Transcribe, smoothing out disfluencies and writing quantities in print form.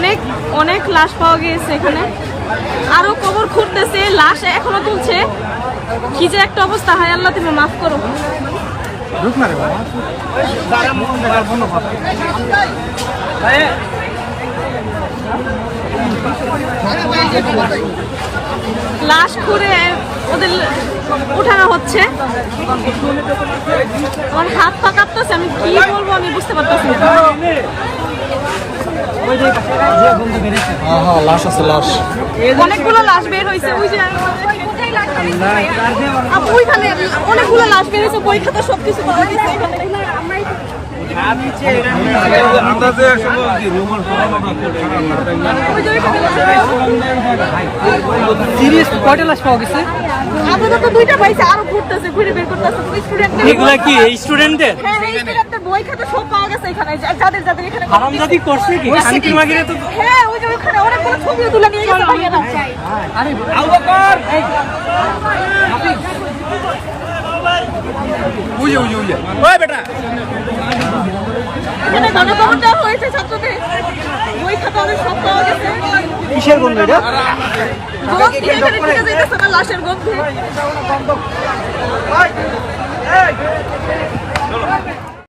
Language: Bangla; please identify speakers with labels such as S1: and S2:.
S1: অনেক অনেক লাশ পাওয়া গিয়েছে এখানে, আরো কবর খুঁড়তেছে, লাশ এখনো তুলছে। কি যে একটা অবস্থা, হায় আল্লাহ তুমি মাফ করো। লাশ খুঁড়ে ওদের উঠানো হচ্ছে। আমার হাত পা কাঁপতেছে, আমি কি বলবো আমি বুঝতে পারতেছি না।
S2: লাশ আছে, লাশ
S1: অনেকগুলো লাশ বের হয়েছে, ওই যে ওইখানে অনেকগুলো লাশ বের হয়েছে, বই খাতা সবকিছু পাওয়া গেছে এখানে।
S3: কয়টা লাশ পাওয়া গেছে?
S1: আপাতত দুইটা পাইছে, আরো ঘুরতেছে, ঘুরে বের করতেছে।
S3: এগুলা কি স্টুডেন্টদের?
S1: হ্যাঁ, স্টুডেন্টদের বই খাতা সব পাওয়া গেছে এখানে, যাদের যাদের এখানে
S3: হারামজাদি করছে কি? শান্তি মাগিরে তো
S1: হ্যাঁ, ওই যে ওখানে অনেকগুলো ছবিও তুলে নিয়ে গেছে ভাইয়েরা।
S3: আরে আবু বকর
S2: উইয়ে ওই বেটা
S1: এখানে গণকবর দেওয়া হয়েছে ছাত্রদের, বই খাতা ওদের সব পাওয়া গেছে।
S3: কিসের গন্ধ এটা?
S1: গন্ধ এখানে ঢুকে যাইতেছে না, লাশের গন্ধ।